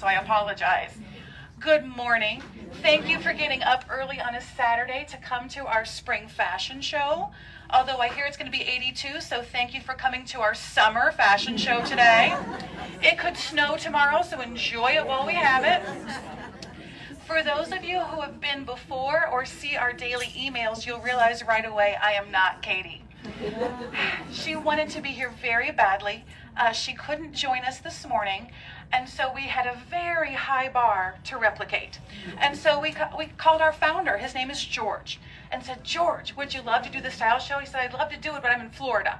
so I apologize. Good morning. Thank you for getting up early on a Saturday to come to our spring fashion show. Although I hear it's going to be 82, so thank you for coming to our summer fashion show today. It could snow tomorrow, so enjoy it while we have it. For those of you who have been before or see our daily emails, you'll realize right away I am not Katie. She wanted to be here very badly. She couldn't join us this morning, and so we had a very high bar to replicate. And so we called our founder, his name is George, and said, George, would you love to do the style show? He said, I'd love to do it, but I'm in Florida.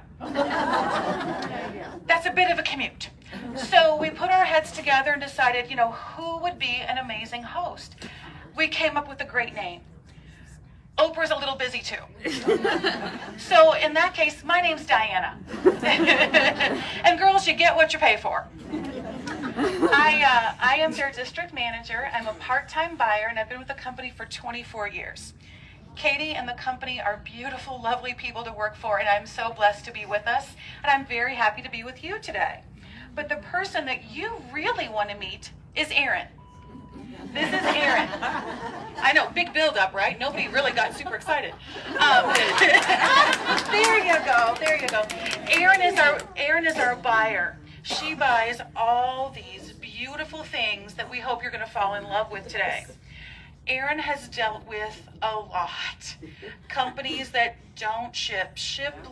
That's a bit of a commute. So we put our heads together and decided, who would be an amazing host? We came up with a great name. Oprah's a little busy too. So in that case, my name's Diana. And girls, you get what you pay for. I am their district manager. I'm a part-time buyer, and I've been with the company for 24 years. Katie and the company are beautiful, lovely people to work for, and I'm so blessed to be with us, and I'm very happy to be with you today. But the person that you really want to meet is Erin. This is Erin. I know, big build-up, right? Nobody really got super excited. There you go. Erin is our buyer. She buys all these beautiful things that we hope you're going to fall in love with today. Erin has dealt with a lot. Companies that don't ship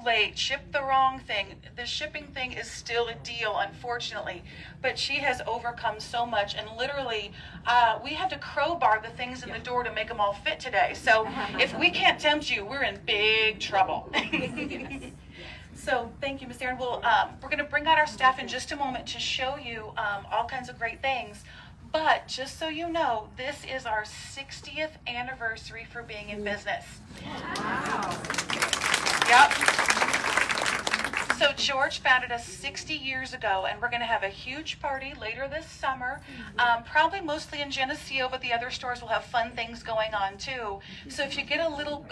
late, ship the wrong thing. The shipping thing is still a deal, unfortunately, but she has overcome so much, and literally, we had to crowbar the things in the door to make them all fit today. So if we can't tempt you, we're in big trouble. So thank you, Miss Erin. We're going to bring out our staff in just a moment to show you all kinds of great things. But just so you know, this is our 60th anniversary for being in business. Wow. Yep. So George founded us 60 years ago, and we're going to have a huge party later this summer, probably mostly in Geneseo, but the other stores will have fun things going on too. So if you get a little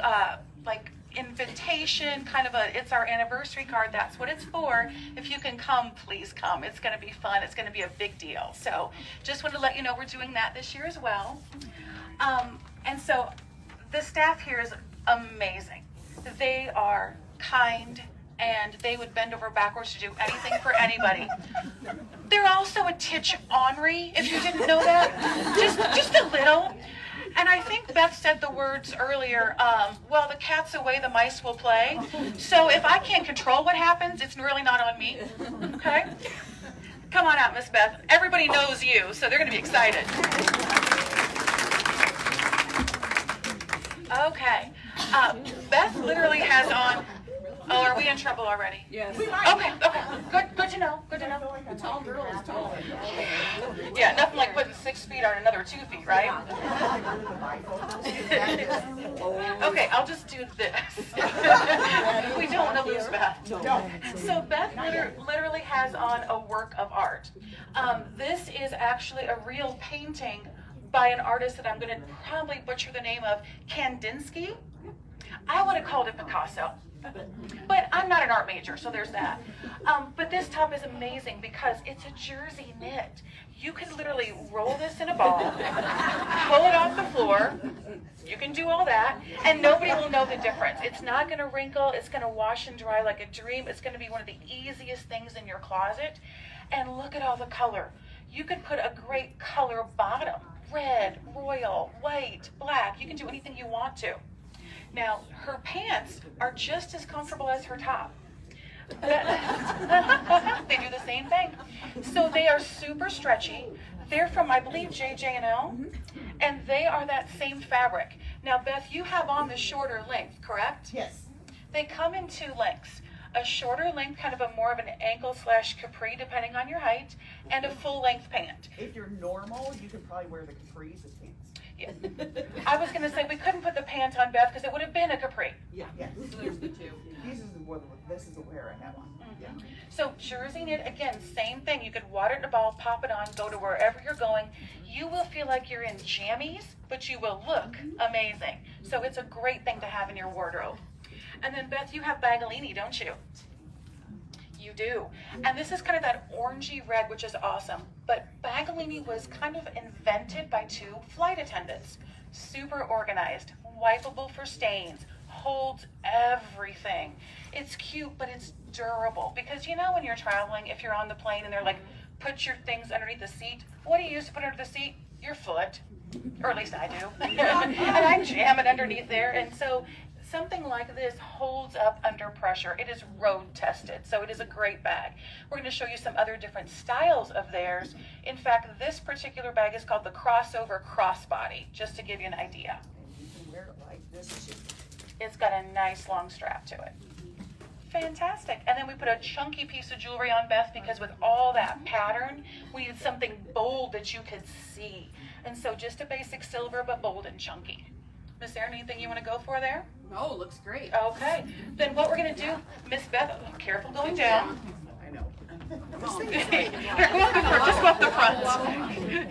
invitation, it's our anniversary card, that's what it's for. If you can come, please come. It's going to be fun. It's going to be a big deal. So just wanted to let you know we're doing that this year as well. And so the staff here is amazing. They are kind, and they would bend over backwards to do anything for anybody. They're also a titch ornery, if you didn't know that. Just a little. And I think Beth said the words earlier, well, the cat's away, the mice will play. So if I can't control what happens, it's really not on me, okay? Come on out, Miss Beth. Everybody knows you, so they're going to be excited. Okay. Beth literally has on... Oh, are we in trouble already? Yes. Okay. Good to know. A tall girl is tall. Yeah, nothing like putting 6 feet on another 2 feet, right? Okay, I'll just do this. We don't want to lose Beth. So Beth literally has on a work of art. This is actually a real painting by an artist that I'm going to probably butcher the name of, Kandinsky. I would have called it Picasso. But I'm not an art major, so there's that. But this top is amazing because it's a jersey knit. You can literally roll this in a ball, pull it off the floor, you can do all that, and nobody will know the difference. It's not going to wrinkle, it's going to wash and dry like a dream. It's going to be one of the easiest things in your closet. And look at all the color. You could put a great color bottom, red, royal, white, black. You can do anything you want to. Now, her pants are just as comfortable as her top. They do the same thing. So they are super stretchy. They're from, I believe, J&L, and they are that same fabric. Now, Beth, you have on the shorter length, correct? Yes. They come in 2 lengths. A shorter length, kind of a more of an ankle/capri, depending on your height, and a full-length pant. If you're normal, you could probably wear the capris as pants. Yeah. I was going to say we couldn't put the pant on Beth because it would have been a capri. Yeah. Yes. There's the two. This is the wear I have on. Mm-hmm. Yeah. So jersey knit, again, same thing. You could water it in a ball, pop it on, go to wherever you're going. You will feel like you're in jammies, but you will look amazing. So it's a great thing to have in your wardrobe. And then Beth, you have Baggalini, don't you? You do. And this is kind of that orangey red, which is awesome. But Baggalini was kind of invented by two flight attendants. Super organized, wipeable for stains, holds everything. It's cute, but it's durable. Because you know when you're traveling, if you're on the plane and they're like, put your things underneath the seat, what do you use to put under the seat? Your foot. Or at least I do. And I jam it underneath there. And so something like this holds up under pressure. It is road tested, so it is a great bag. We're going to show you some other different styles of theirs. In fact, this particular bag is called the Crossover Crossbody, just to give you an idea. You can wear it like this too. It's got a nice long strap to it. Fantastic. And then we put a chunky piece of jewelry on Beth because with all that pattern, we needed something bold that you could see. And so just a basic silver, but bold and chunky. Miss Erin, anything you want to go for there? Oh, looks great. Okay. Then what we're going to do, Miss Beth, careful going down. I know. Here, go up the front, just go up the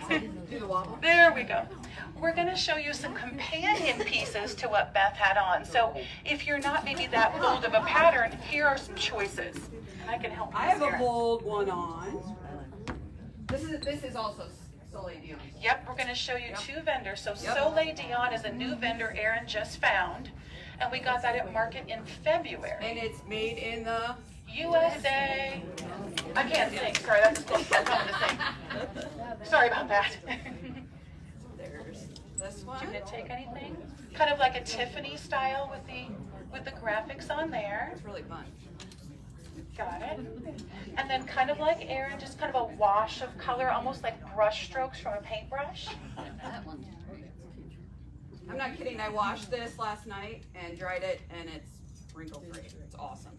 front. Do the wobble. There we go. We're going to show you some companion pieces to what Beth had on. So if you're not maybe that bold of a pattern, here are some choices. And I can help you. I have Miss a Erin. bold one on. This is also Soleil Dion. Yep, we're going to show you two vendors. So Yep. Soleil Dion is a new vendor Erin just found. And we got that at market in February. And it's made in the USA. I can't sing. Sorry, that's close to something to sing. Sorry about that. there's this one. Do you want to take anything? Kind of like a Tiffany style with the graphics on there. It's really fun. Got it. And then kind of like Erin, just kind of a wash of color, almost like brush strokes from a paintbrush. That one's great. I'm not kidding. I washed this last night and dried it, and it's wrinkle free. It's awesome.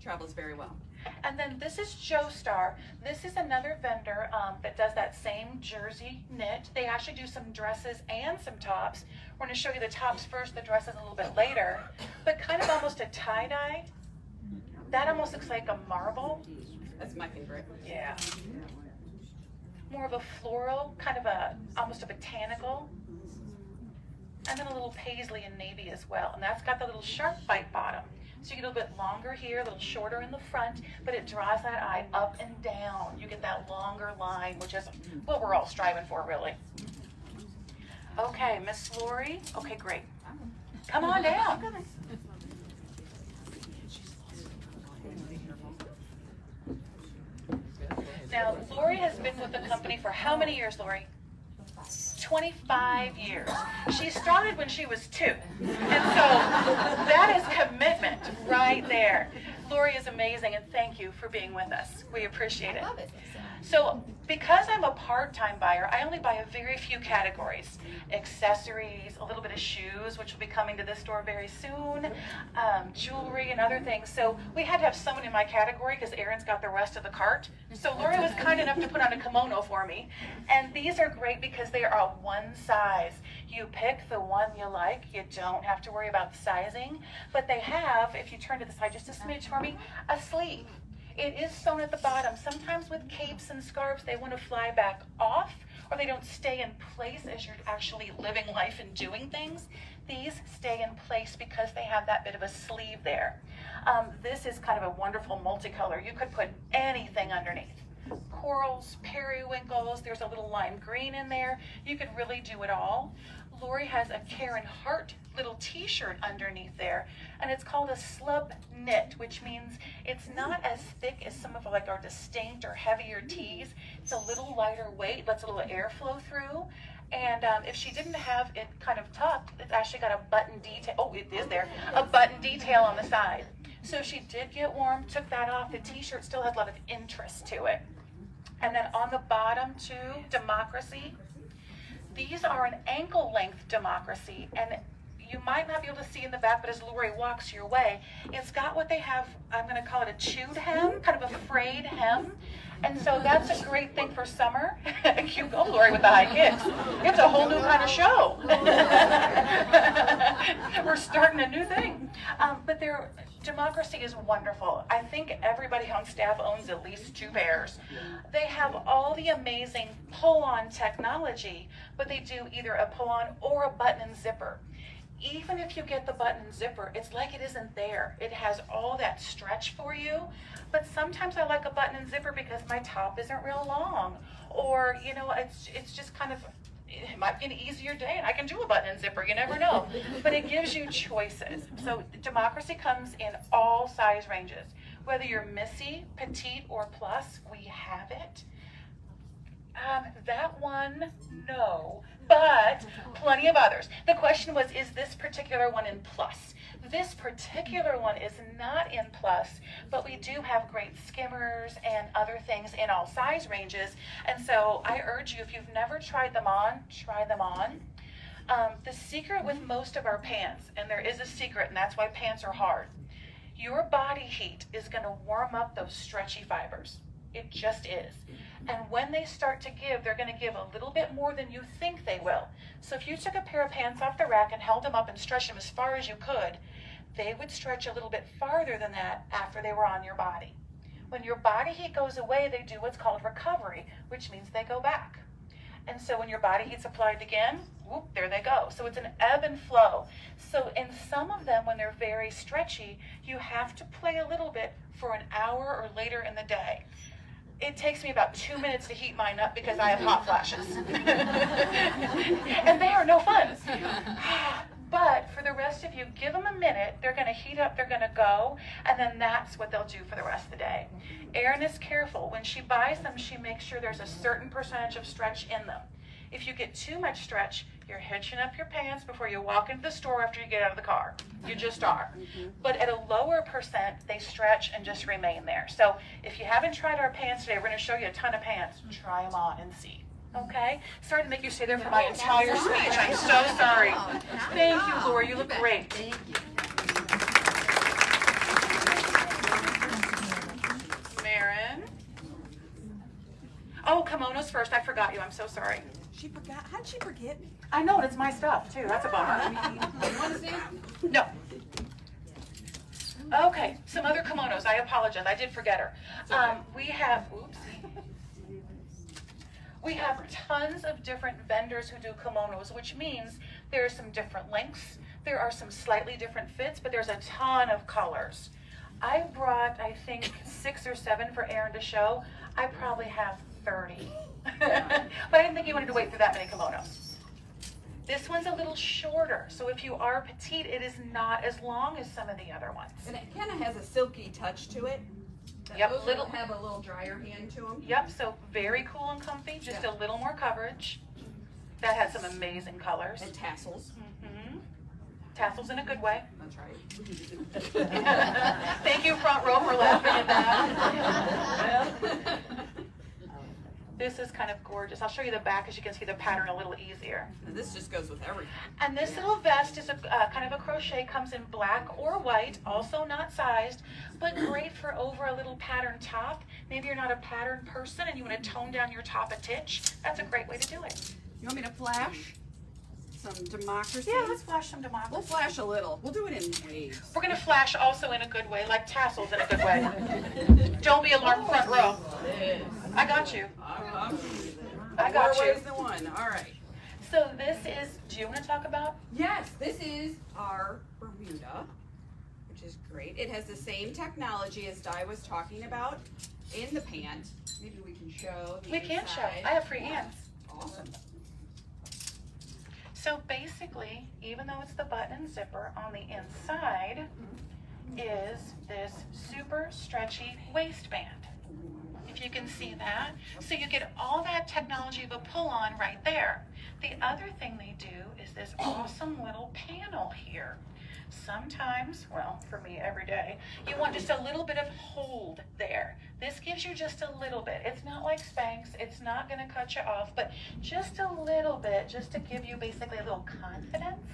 Travels very well. And then this is Joestar. This is another vendor that does that same jersey knit. They actually do some dresses and some tops. We're going to show you the tops first, the dresses a little bit later. But kind of almost a tie-dye. That almost looks like a marble. That's my favorite. Yeah. More of a floral, kind of almost a botanical. And then a little paisley and navy as well. And that's got the little sharp bite bottom. So you get a little bit longer here, a little shorter in the front, but it draws that eye up and down. You get that longer line, which is what we're all striving for, really. Okay, Miss Lori. Okay, great. Come on down. Now, Lori has been with the company for how many years, Lori? 25 years. She started when she was 2. And so that is commitment right there. Lori is amazing, and thank you for being with us. We appreciate it. Love it. So because I'm a part-time buyer, I only buy a very few categories. Accessories, a little bit of shoes, which will be coming to this store very soon, jewelry and other things. So we had to have someone in my category because Erin's got the rest of the cart. So Lori was kind enough to put on a kimono for me. And these are great because they are one size. You pick the one you like. You don't have to worry about the sizing. But they have, if you turn to the side just a smidge for me, a sleeve. It is sewn at the bottom. Sometimes with capes and scarves, they want to fly back off or they don't stay in place as you're actually living life and doing things. These stay in place because they have that bit of a sleeve there. This is kind of a wonderful multicolor. You could put anything underneath. Corals, periwinkles, there's a little lime green in there. You could really do it all. Lori has a Karen Hart little t-shirt underneath there, and it's called a slub knit, which means it's not as thick as some of like our distinct or heavier tees. It's a little lighter weight, lets a little air flow through. And if she didn't have it kind of tucked, it's actually got a button detail. Oh, it is there, a button detail on the side. So if she did get warm, took that off, the t-shirt still has a lot of interest to it. And then on the bottom too, Democracy. These are an ankle length Democracy, and you might not be able to see in the back, but as Lori walks your way, it's got what they have, I'm going to call it a chewed hem, kind of a frayed hem. And so that's a great thing for summer. You go, Lori, with the high kicks. It's a whole new kind of show. We're starting a new thing. But their Democracy is wonderful. I think everybody on staff owns at least 2 pairs. They have all the amazing pull-on technology, but they do either a pull-on or a button and zipper. even if you get the button zipper, it's like it isn't there. It has all that stretch for you, but sometimes I like a button and zipper because my top isn't real long, or you know, it's just kind of, it might be an easier day and I can do a button and zipper, you never know. But it gives you choices. So democracy comes in all size ranges. Whether you're Missy, Petite, or Plus, we have it. That one, no, but plenty of others. The question was, is this particular one in Plus? This particular one is not in Plus, but we do have great skimmers and other things in all size ranges. And so I urge you, if you've never tried them on, try them on. The secret with most of our pants, and there is a secret, and that's why pants are hard, your body heat is going to warm up those stretchy fibers. It just is. And when they start to give, they're going to give a little bit more than you think they will. So if you took a pair of pants off the rack and held them up and stretched them as far as you could, they would stretch a little bit farther than that after they were on your body. When your body heat goes away, they do what's called recovery, which means they go back. And so when your body heat's applied again, whoop, there they go. So it's an ebb and flow. So in some of them, when they're very stretchy, you have to play a little bit for an hour or later in the day. It takes me about 2 minutes to heat mine up because I have hot flashes. And they are no fun. But for the rest of you, give them a minute. They're going to heat up, they're going to go, and then that's what they'll do for the rest of the day. Erin is careful. When she buys them, she makes sure there's a certain percentage of stretch in them. If you get too much stretch, you're hitching up your pants before you walk into the store after you get out of the car. You just are. But at a lower percent, they stretch and just remain there. So if you haven't tried our pants today, we're going to show you a ton of pants. Try them on and see. Okay? Sorry to make you stay there for my entire speech. I'm so sorry. Thank you, Laura. You look great. Thank you. Marin. Oh, kimonos first. I forgot you. I'm so sorry. She forgot. How'd she forget me? I know, and it's my stuff, too. That's a bummer. You want to see? No. Okay, some other kimonos. I apologize. I did forget her. We have, oops. We have tons of different vendors who do kimonos, which means there are some different lengths. There are some slightly different fits, but there's a ton of colors. I brought, I think, 6 or 7 for Erin to show. I probably have 30. But I didn't think you wanted to wait through that many kimonos. This one's a little shorter, so if you are petite, it is not as long as some of the other ones. And it kind of has a silky touch to it. Yep, Those little- have a little drier hand to them. Yep, so very cool and comfy, just a little more coverage. That had some amazing colors. And tassels. Mm-hmm. Tassels in a good way. That's right. Thank you, front row, for laughing at that. This is kind of gorgeous. I'll show you the back as you can see the pattern a little easier. And this just goes with everything. And this little vest is a kind of a crochet, comes in black or white, also not sized, but great for over a little pattern top. Maybe you're not a pattern person and you want to tone down your top a titch. That's a great way to do it. You want me to flash some democracy? Yeah, let's flash some We'll democracy. flash a little. We'll do it in waves. We're going to flash also in a good way, like tassels in a good way. Don't be alarmed, front row. I got you. I got More you. ways than one. All right. So this is, do you want to talk about? Yes, this is our Bermuda, which is great. It has the same technology as Di was talking about in the pant. Maybe we can show the We can show. inside. I have free hands. Awesome. So basically, even though it's the button and zipper, on the inside is this super stretchy waistband. If you can see that. So you get all that technology of a pull-on right there. The other thing they do is this awesome little panel here. Sometimes, well, for me every day, you want just a little bit of hold there. This gives you just a little bit. It's not like Spanx. It's not going to cut you off, but just a little bit, just to give you basically a little confidence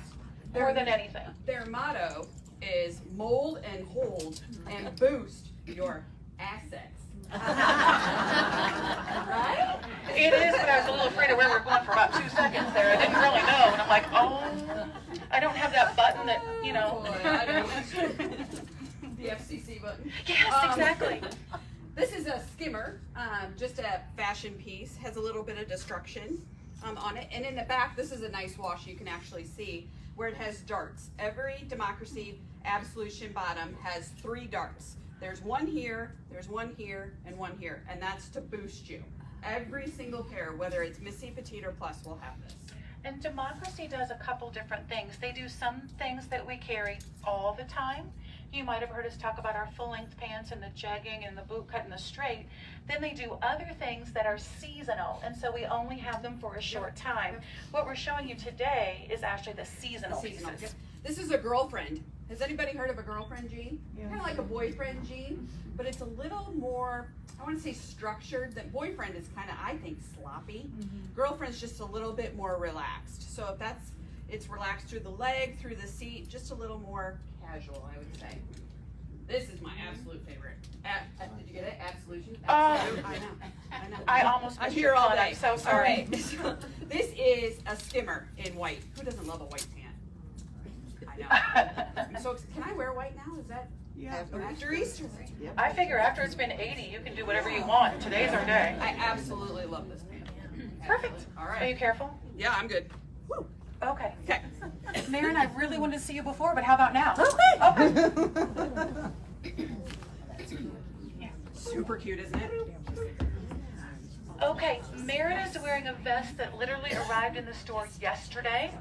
more than anything. Their motto is mold and hold and boost your assets. Right? It is, but I was a little afraid of where we're going for about 2 seconds there. I didn't really know, and I'm like, oh, I don't have that button that, you know. Boy, I know. The FCC button. Yes, exactly. This is a skimmer, just a fashion piece. Has a little bit of destruction on it. And in the back, this is a nice wash you can actually see. where it has darts. Every Democracy Absolution bottom has 3 darts. There's one here, and one here, and that's to boost you. Every single pair, whether it's Missy, Petite, or Plus, will have this. And Democracy does a couple different things. They do some things that we carry all the time. You might have heard us talk about our full-length pants and the jegging and the boot cut and the straight. Then they do other things that are seasonal, and so we only have them for a short time. What we're showing you today is actually the seasonal pieces. Yep. This is a girlfriend. Has anybody heard of a girlfriend jean? Yeah. Kind of like a boyfriend jean, but it's a little more, I want to say structured. That boyfriend is kind of, I think, sloppy. Girlfriend's just a little bit more relaxed. So if it's relaxed through the leg, through the seat, just a little more casual, I would say. This is my absolute favorite. Did you get it? Absolution? Absolute. I know. I almost I'm missed here your all cut. day. I'm so sorry. All right. This is a skimmer in white. Who doesn't love a white pant? I know. So can I wear white now? Is that after Easter? I figure after it's been 80, you can do whatever you want. Today's our day. I absolutely love this pant. Perfect. All Are you right. careful? Yeah, I'm good. Okay. Okay. Marin, I really wanted to see you before, but how about now? Okay. Super cute, isn't it? Okay, Marin is wearing a vest that literally arrived in the store yesterday.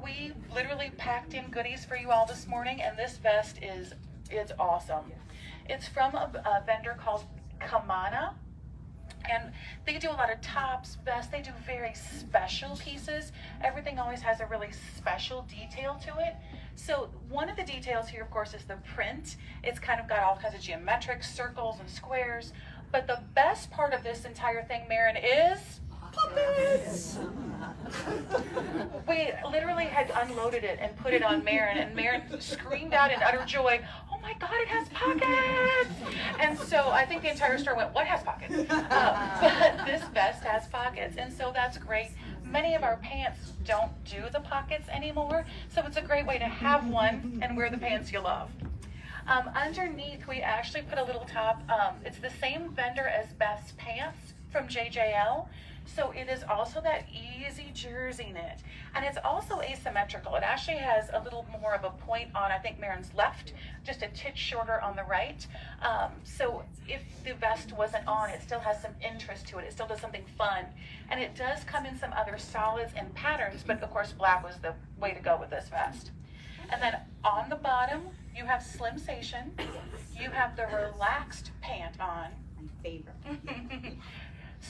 We literally packed in goodies for you all this morning, and this vest it's awesome. It's from a vendor called Kimono, and they do a lot of tops, vests. They do very special pieces. Everything always has a really special detail to it. So one of the details here, of course, is the print. It's kind of got all kinds of geometric circles and squares. But the best part of this entire thing, Marin, is puppets. We literally had unloaded it and put it on Marin, and Marin screamed out in utter joy, "Oh my God, it has pockets!" And so I think the entire store went, "What has pockets?" But this vest has pockets, and so that's great. Many of our pants don't do the pockets anymore, so it's a great way to have one and wear the pants you love. Underneath, we actually put a little top. It's the same vendor as Beth's pants from JJL. So it is also that easy jersey knit. And it's also asymmetrical. It actually has a little more of a point on, I think, Marin's left, just a titch shorter on the right. So if the vest wasn't on, it still has some interest to it. It still does something fun. And it does come in some other solids and patterns, but of course black was the way to go with this vest. And then on the bottom, you have Slimsation. You have the relaxed pant on. My favorite.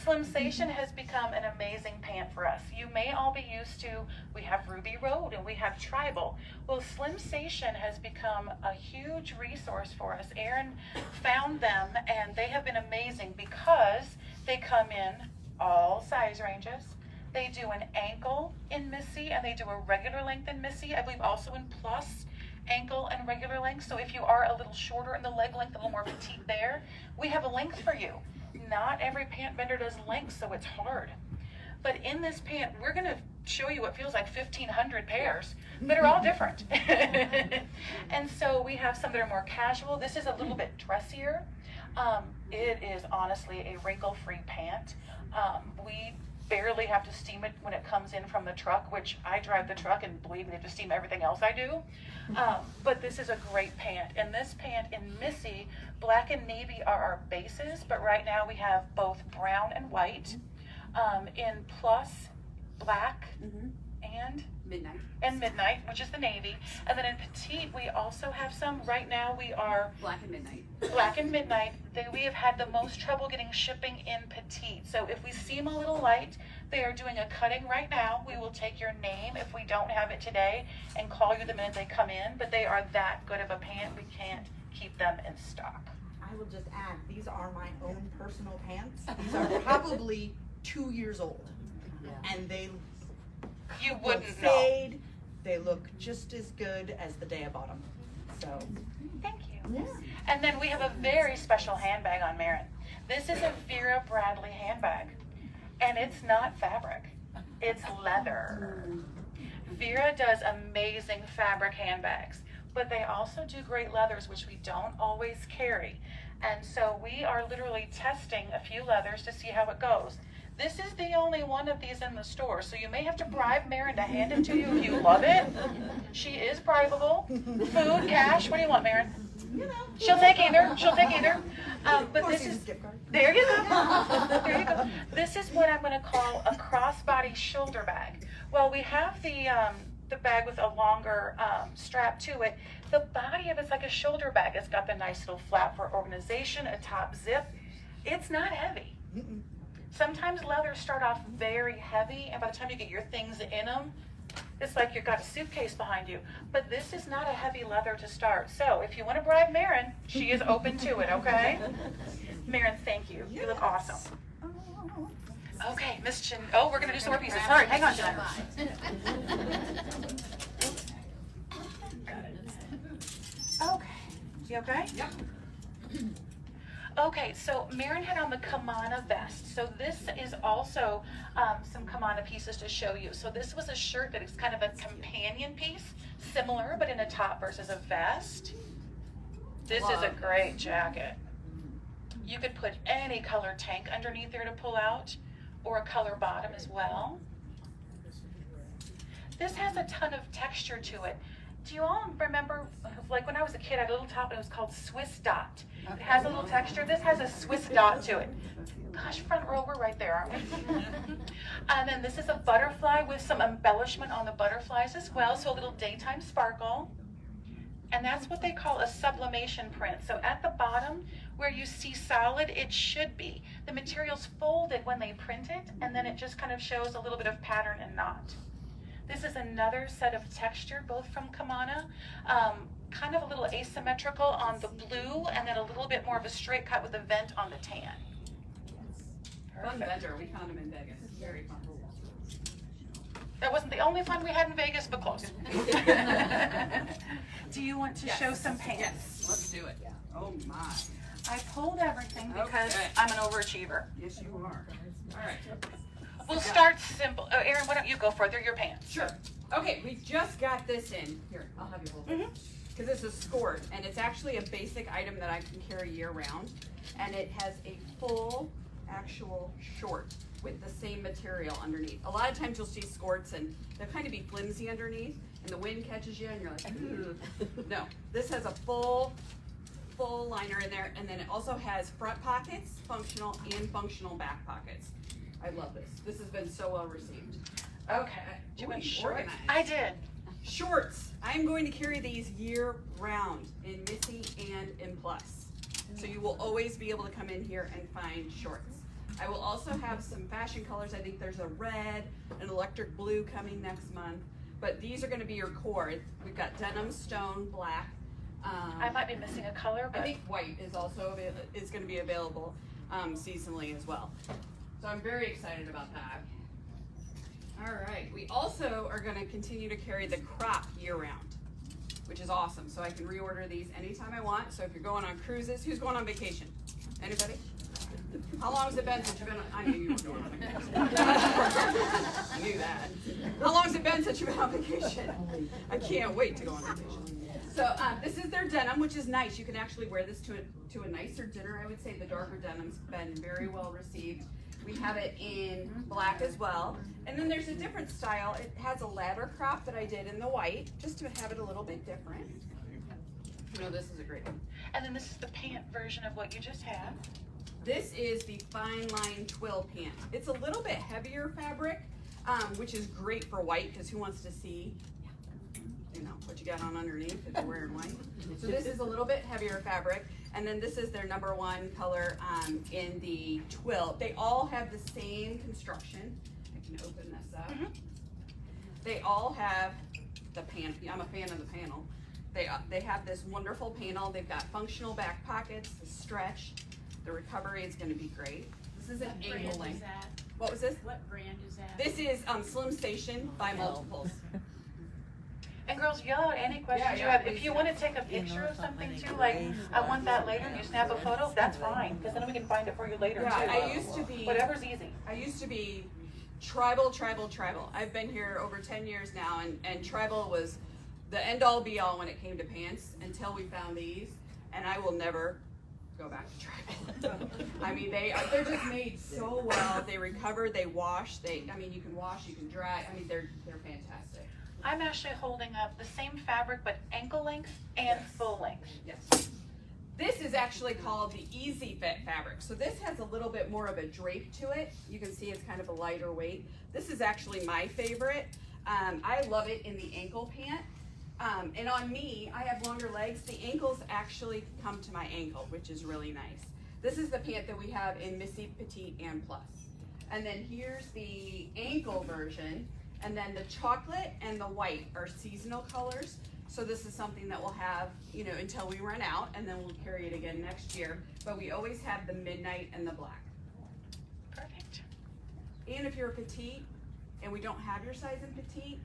Slimsation has become an amazing pant for us. You may all be used to, we have Ruby Road and we have Tribal. Well, Slimsation has become a huge resource for us. Erin found them and they have been amazing because they come in all size ranges. They do an ankle in Missy and they do a regular length in Missy. I believe also in Plus, ankle and regular length. So if you are a little shorter in the leg length, a little more petite there, we have a length for you. Not every pant vendor does length, so it's hard. But in this pant, we're going to show you what feels like 1,500 pairs that are all different. And so we have some that are more casual. This is a little bit dressier. It is honestly a wrinkle-free pant. We barely have to steam it when it comes in from the truck, which I drive the truck and believe me, they have to steam everything else I do. But this is a great pant. And this pant in Missy, black and navy are our bases, but right now we have both brown and white. In Plus, black and midnight, which is the navy. And then in Petite, we also have some. Right now we are Black and midnight. Black and midnight. We have had the most trouble getting shipping in Petite. So if we seem a little light, they are doing a cutting right now. We will take your name if we don't have it today and call you the minute they come in. But they are that good of a pant. We can't keep them in stock. I will just add, these are my own personal pants. These are probably 2 years old. And they You look wouldn't know. fade. They look just as good as the day I bought them. So, Thank you. yeah. And then we have a very special handbag on Marin. This is a Vera Bradley handbag. And it's not fabric. It's leather. Vera does amazing fabric handbags, but they also do great leathers, which we don't always carry. And so we are literally testing a few leathers to see how it goes. This is the only one of these in the store, so you may have to bribe Marin to hand it to you if you love it. She is bribable. Food, cash, what do you want, Marin? You know. She'll take either. She'll take either. But this She's a is, gift card. there you go. There you go. This is what I'm going to call a crossbody shoulder bag. Well, we have the bag with a longer strap to it. The body of it's like a shoulder bag. It's got the nice little flap for organization, a top zip. It's not heavy. Sometimes leathers start off very heavy, and by the time you get your things in them, it's like you've got a suitcase behind you. But this is not a heavy leather to start. So if you want to bribe Marin, she is open to it, okay? Marin, thank you. You look awesome. Okay, Miss Chin. Oh, we're going to do some more pieces. Sorry, hang on, Jen. Okay. You okay? Yep. Okay, so Marin had on the Kimono vest. So this is also some Kimono pieces to show you. So this was a shirt that is kind of a companion piece, similar, but in a top versus a vest. This is a great jacket. You could put any color tank underneath there to pull out, or a color bottom as well. This has a ton of texture to it. Do you all remember, like when I was a kid, I had a little top and it was called Swiss Dot. It has a little texture. This has a Swiss Dot to it. Gosh, front row, we're right there, aren't we? And then this is a butterfly with some embellishment on the butterflies as well, so a little daytime sparkle. And that's what they call a sublimation print. So at the bottom, where you see solid, it should be. The material's folded when they print it, and then it just kind of shows a little bit of pattern and knot. This is another set of texture, both from Kimono. Kind of a little asymmetrical on the blue, and then a little bit more of a straight cut with a vent on the tan. Fun vendor. We found him in Vegas. Very fun. That wasn't the only fun we had in Vegas, but close. Do you want to show some pants? Yes, let's do it. Oh my. I pulled everything because Okay. I'm an overachiever. Yes, you are. All right. We'll start simple. Oh, Erin, why don't you go for it? They're your pants. Sure. Okay, we just got this in. Here, I'll have you hold it. Because it's a skirt, and it's actually a basic item that I can carry year round. And it has a full actual short with the same material underneath. A lot of times you'll see skirts and they'll kind of be flimsy underneath, and the wind catches you and you're like, ugh. No, this has a full liner in there, and then it also has front pockets, functional and functional back pockets. I love this. This has been so well received. Okay. Do you want Ooh, shorts? organized. I did. Shorts. I am going to carry these year round in Missy and in Plus. So you will always be able to come in here and find shorts. I will also have some fashion colors. I think there's a red, an electric blue coming next month. But these are going to be your core. We've got denim, stone, black. I might be missing a color, I but think white is also going to be available seasonally as well. So I'm very excited about that. All right, we also are going to continue to carry the crop year round, which is awesome. So I can reorder these anytime I want. So if you're going on cruises, who's going on vacation? Anybody? How long has it been since you've been on? I knew you were going on vacation. I knew that. How long has it been since you've been on vacation? I can't wait to go on vacation. So this is their denim, which is nice. You can actually wear this to a nicer dinner. I would say the darker denim's been very well received. We have it in black as well. And then there's a different style. It has a ladder crop that I did in the white, just to have it a little bit different. You know, this is a great one. and then this is the pant version of what you just had. This is the fine line twill pant. It's a little bit heavier fabric, which is great for white, because who wants to see, you know, what you got on underneath if you're wearing white. So this is a little bit heavier fabric, and then this is their #1 color in the twill. They all have the same construction. I can open this up. They all have the pan. I'm a fan of the panel. They have this wonderful panel. They've got functional back pockets, the stretch. The recovery is going to be great. This is an angle length. What was this? What brand is that? This is Slim Station by Multiples. And girls, yell out any questions you have. If you want to take a picture of something too, like, I want that later, and you snap a photo, that's fine, because then we can find it for you later too. Yeah, I used to be. Whatever's easy. I used to be tribal. I've been here over 10 years now, and tribal was the end all be all when it came to pants until we found these, and I will never go back to tribal. I mean, they're just made so well. They recover, they wash. I mean, you can wash, you can dry. I mean, they're fantastic. I'm actually holding up the same fabric, but ankle length and full length. Yes. This is actually called the Easy Fit fabric. So this has a little bit more of a drape to it. You can see it's kind of a lighter weight. This is actually my favorite. I love it in the ankle pant. And on me, I have longer legs. The ankles actually come to my ankle, which is really nice. This is the pant that we have in Missy, Petite, and Plus. And then here's the ankle version. And then the chocolate and the white are seasonal colors. So this is something that we'll have, you know, until we run out, and then we'll carry it again next year. But we always have the midnight and the black. Perfect. And if you're a petite and we don't have your size in petite,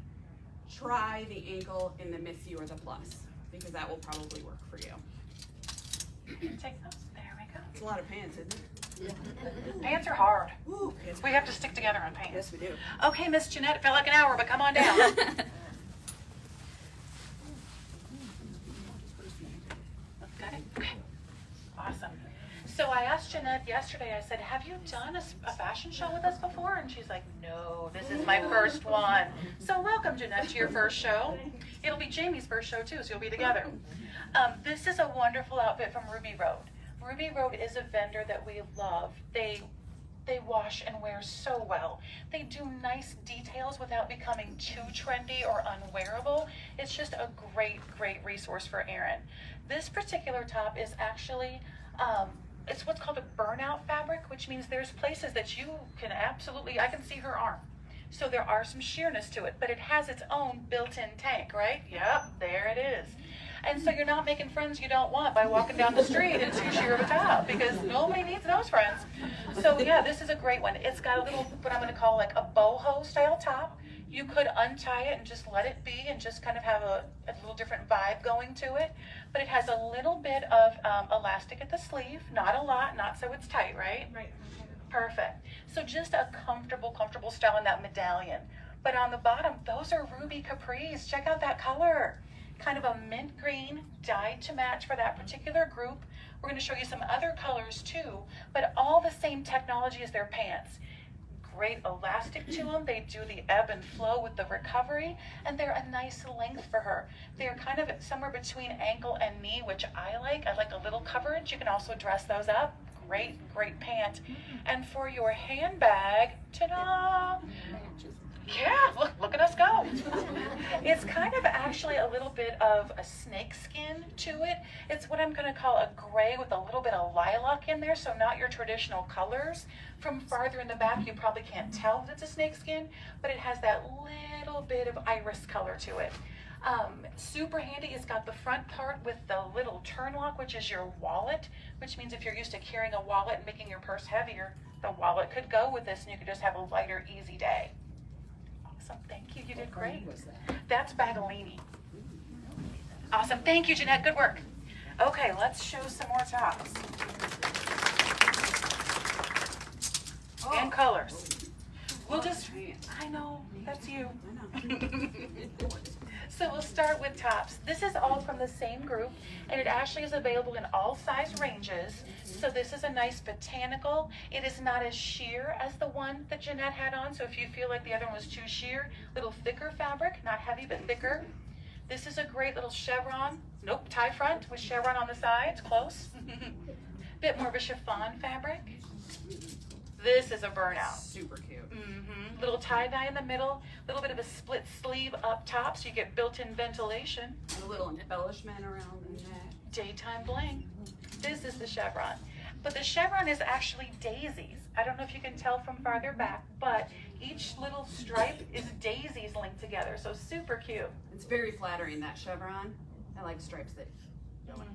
try the ankle in the Missy or the Plus, because that will probably work for you. Take those. There we go. It's a lot of pants, isn't it? Pants are hard. Ooh, pants We have to stick together on pants. Yes, we do. Okay, Miss Jeanette, it felt like an hour, but come on down. Got it? Okay. Awesome. So I asked Jeanette yesterday, I said, have you done a fashion show with us before? And she's like, no, this is my first one. So welcome, Jeanette, to your first show. It'll be Jamie's first show too, so you'll be together. This is a wonderful outfit from Ruby Road. Ruby Road is a vendor that we love. They wash and wear so well. They do nice details without becoming too trendy or unwearable. It's just a great, great resource for Erin. This particular top is actually, it's what's called a burnout fabric, which means there's places that you can absolutely, I can see her arm. So there are some sheerness to it, but it has its own built-in tank, right? Yep, there it is. And so you're not making friends you don't want by walking down the street in too sheer of a top, because nobody needs those friends. So yeah, this is a great one. It's got a little, what I'm going to call like a boho style top. You could untie it and just let it be and just kind of have a little different vibe going to it. But it has a little bit of elastic at the sleeve, not a lot, not so it's tight, right? Right. Perfect. So just a comfortable style in that medallion. But on the bottom, those are ruby capris. Check out that color. Kind of a mint green, dyed to match for that particular group. We're going to show you some other colors too, but all the same technology as their pants. Great elastic to them. They do the ebb and flow with the recovery, and they're a nice length for her. They're kind of somewhere between ankle and knee, which I like. I like a little coverage. You can also dress those up. Great, great pant. And for your handbag, ta-da! Yeah, look at us go. It's kind of actually a little bit of a snake skin to it. It's what I'm going to call a gray with a little bit of lilac in there, so not your traditional colors. From farther in the back, you probably can't tell that it's a snake skin, but it has that little bit of iris color to it. Super handy. It's got the front part with the little turn lock, which is your wallet, which means if you're used to carrying a wallet and making your purse heavier, the wallet could go with this and you could just have a lighter, easy day. Awesome. Thank you. You did great. That's Baggalini. Awesome. Thank you, Jeanette. Good work. Okay, let's show some more tops. And colors. We'll just, I know, that's you. So we'll start with tops. This is all from the same group, and it actually is available in all size ranges. So this is a nice botanical. It is not as sheer as the one that Jeanette had on, so if you feel like the other one was too sheer, little thicker fabric, not heavy but thicker. This is a great little chevron, nope, tie front with chevron on the sides, close. Bit more of a chiffon fabric. This is a burnout. Super cute. Little tie-dye in the middle, little bit of a split sleeve up top so you get built-in ventilation. And a little embellishment around the neck. Daytime bling. This is the chevron. But the chevron is actually daisies. I don't know if you can tell from farther back, but each little stripe is daisies linked together, so super cute. It's very flattering, that chevron. I like stripes that go in.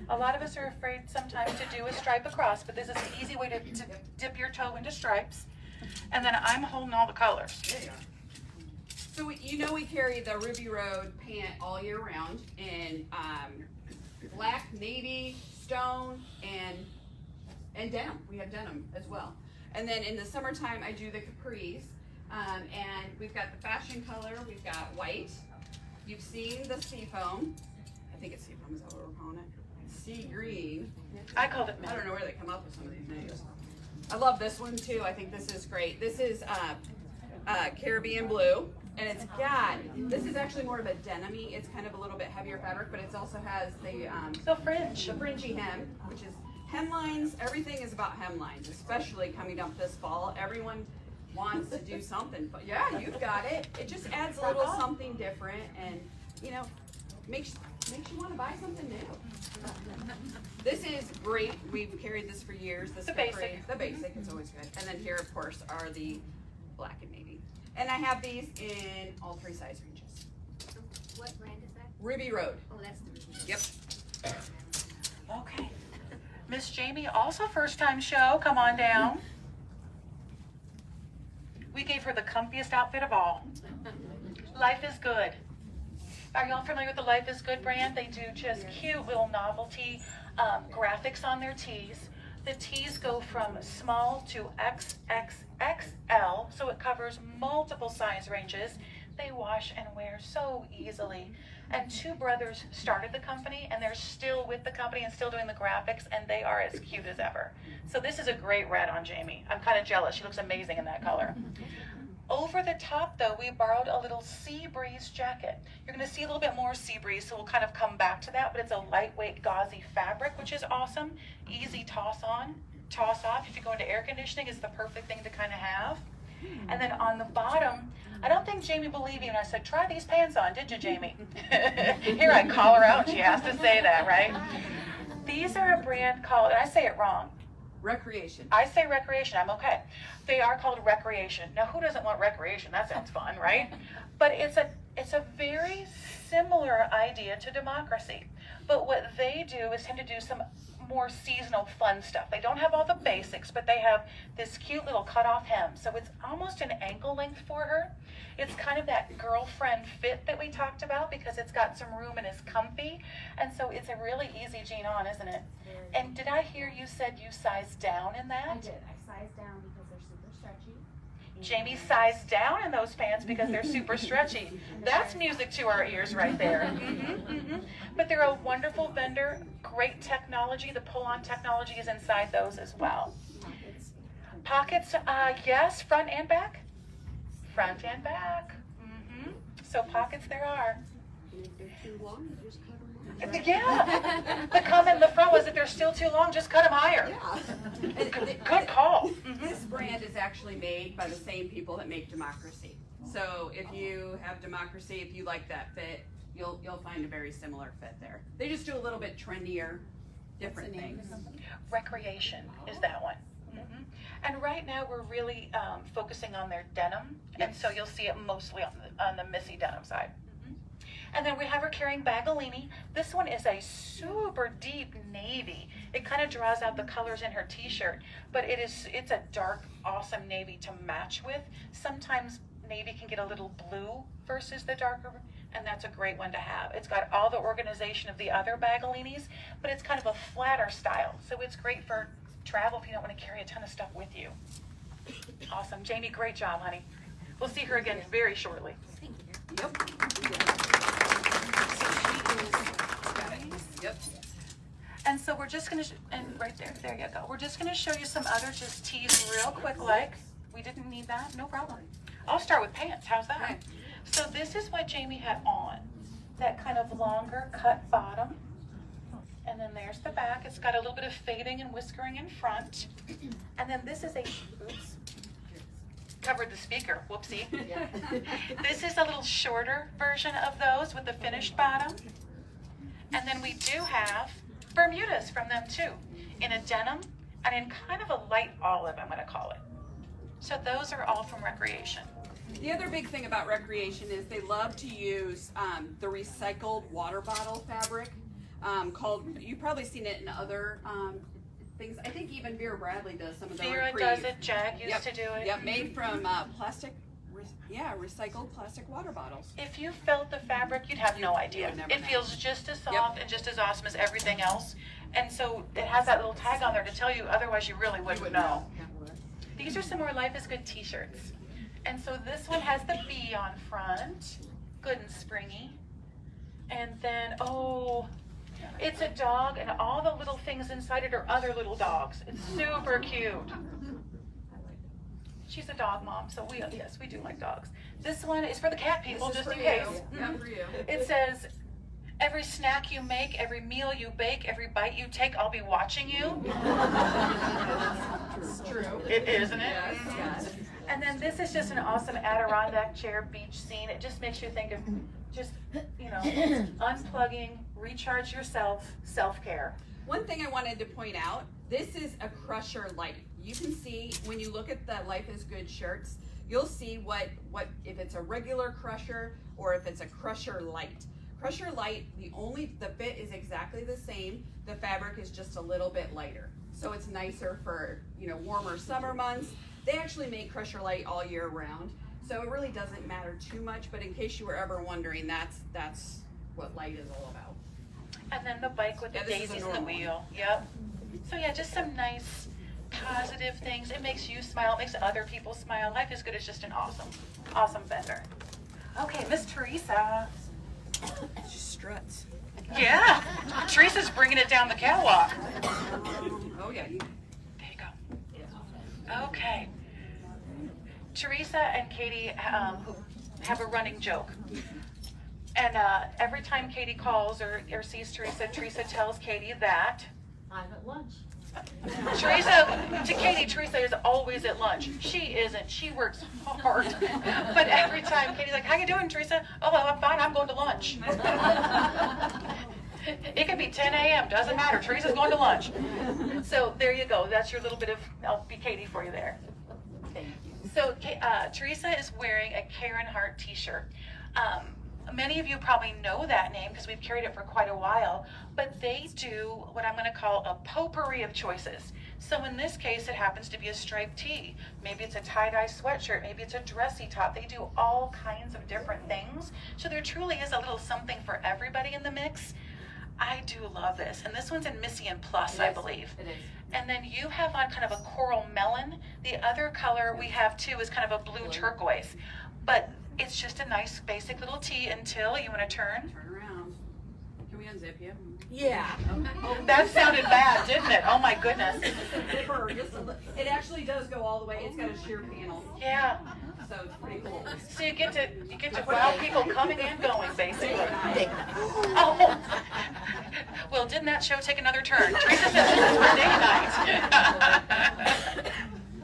A lot of us are afraid sometimes to do a stripe across, but this is an easy way to dip your toe into stripes. And then I'm holding all the colors. There you are. So you know we carry the Ruby Road pant all year round in black, navy, stone, and denim. We have denim as well. And then in the summertime I do the capris. And we've got the fashion color, we've got white. You've seen the seafoam. I think it's seafoam, is that what we're calling it? sea green. I called it I mint. don't know where they come up with some of these names. I love this one too. I think this is great. This is Caribbean blue, and it's got, this is actually more of a denim-y. It's kind of a little bit heavier fabric, but it also has The fringe. the fringy hem, which is hemlines. Everything is about hemlines, especially coming up this fall. Everyone wants to do something, but yeah, you've got it. It just adds a little something different, and you know, makes you want to buy something new. This is great. We've carried this for years. This The is great. basic. The basic. It's always good. And then here, of course, are the black and navy. And I have these in all 3 size ranges. What brand is that? Ruby Road. Oh, that's the Yep. Okay. Miss Jamie, also first time show. Come on down. We gave her the comfiest outfit of all. Life is Good. Are y'all familiar with the Life is Good brand? They do just cute little novelty graphics on their tees. The tees go from small to XXXL, so it covers multiple size ranges. They wash and wear so easily. And 2 brothers started the company, and they're still with the company and still doing the graphics, and they are as cute as ever. So this is a great red on Jamie. I'm kind of jealous. She looks amazing in that color. Over the top, though, we borrowed a little sea breeze jacket. You're going to see a little bit more sea breeze, so we'll kind of come back to that, but it's a lightweight gauzy fabric, which is awesome. Easy toss on, toss off. If you go into air conditioning, it's the perfect thing to kind of have. And then on the bottom, I don't think Jamie believed me when I said, try these pants on, did you, Jamie? Here I call her out, and she has to say that, right? These are a brand called, and I say it wrong, Recreation. I say Recreation, I'm okay. They are called Recreation. Now, who doesn't want recreation? That sounds fun, right? But it's a very similar idea to Democracy. But what they do is tend to do some more seasonal fun stuff. They don't have all the basics, but they have this cute little cutoff hem. So it's almost an ankle length for her. It's kind of that girlfriend fit that we talked about because it's got some room and is comfy. And so it's a really easy jean on, isn't it? And did I hear you said you sized down in that? I did. I sized down because they're super stretchy. Jamie sized down in those pants because they're super stretchy. That's music to our ears right there. But they're a wonderful vendor, great technology. The pull-on technology is inside those as well. Pockets, yes, front and back. Front and back. So pockets there are. And if they're too long, you just cut them off. Yeah. The comment in the front was if they're still too long, just cut them higher. Yeah. Good call. This brand is actually made by the same people that make Democracy. So if you have Democracy, if you like that fit, you'll find a very similar fit there. They just do a little bit trendier, different things. Recreation is that one. And right now we're really focusing on their denim, and so you'll see it mostly on the Missy denim side. And then we have her carrying Baggalini. This one is a super deep navy. It kind of draws out the colors in her t-shirt, but it's a dark, awesome navy to match with. Sometimes navy can get a little blue versus the darker, and that's a great one to have. It's got all the organization of the other Baggalinis, but it's kind of a flatter style, so it's great for travel if you don't want to carry a ton of stuff with you. Awesome. Jamie, great job, honey. We'll see her again very shortly. Thank you. Yep. And so we're just going to, and right there you go. We're just going to show you some other just tees real quick like. We didn't need that, no problem. I'll start with pants, how's that? Okay. So this is what Jamie had on. That kind of longer cut bottom. And then there's the back. It's got a little bit of fading and whiskering in front. And then this is oops, covered the speaker, whoopsie. This is a little shorter version of those with the finished bottom. And then we do have Bermudas from them too, in a denim and in kind of a light olive, I'm gonna call it. So those are all from Recreation. The other big thing about Recreation is they love to use the recycled water bottle fabric called, you've probably seen it in other things. I think even Vera Bradley does some of their Vera does it, Jag used to do it. Yep, made from recycled plastic water bottles. If you felt the fabric, you'd have no idea. would never It know. feels just as soft and just as awesome as everything else. And so it has that little tag on there to tell you, otherwise you really wouldn't know. These are some more Life is Good t-shirts. And so this one has the B on front, good and springy. And then, It's a dog, and all the little things inside it are other little dogs. It's super cute. She's a dog mom, so yes, we do like dogs. This one is for the cat people, just in case. Yeah, for you. It says, every snack you make, every meal you bake, every bite you take, I'll be watching you. It's true. It is, isn't it? Yes. And then this is just an awesome Adirondack chair beach scene. It just makes you think of just, unplugging, recharge yourself, self-care. One thing I wanted to point out, this is a Crusher Light. You can see when you look at the Life is Good shirts, you'll see what if it's a regular Crusher or if it's a Crusher Light. Crusher Light, the fit is exactly the same. The fabric is just a little bit lighter. So it's nicer for, warmer summer months. They actually make Crusher Light all year round. So it really doesn't matter too much, but in case you were ever wondering, that's what Light is all about. And then the bike with the daisies in the wheel. Yep. So yeah, just some nice positive things. It makes you smile, it makes other people smile. Life is Good is just an awesome vendor. Okay, Miss Teresa. She struts. Yeah, Teresa's bringing it down the catwalk. Oh yeah. There you go. Okay. Teresa and Katie who have a running joke. And every time Katie calls or sees Teresa, Teresa tells Katie that I'm at lunch. to Katie, Teresa is always at lunch. She isn't. She works hard. But every time Katie's like, how you doing, Teresa? Oh, well, I'm fine. I'm going to lunch. It could be 10 a.m. Doesn't matter. Teresa's going to lunch. So there you go. That's your little bit of, I'll be Katie for you there. So Teresa is wearing a Karen Hart t-shirt. Many of you probably know that name because we've carried it for quite a while, but they do what I'm going to call a potpourri of choices. So in this case, it happens to be a striped tee. Maybe it's a tie-dye sweatshirt. Maybe it's a dressy top. They do all kinds of different things. So there truly is a little something for everybody in the mix. I do love this. And this one's in Missy and Plus, I believe. It is. And then you have on kind of a coral melon. The other color we have too is kind of a blue turquoise. But it's just a nice basic little tee until you want to turn. Turn around. Can we unzip you? Yeah. That sounded bad, didn't it? Oh my goodness. It actually does go all the way. It's got a sheer panel, Yeah. so it's pretty cool. So you get to wow people coming and going, basically. Oh. Well, didn't that show take another turn? Teresa said this is for day night.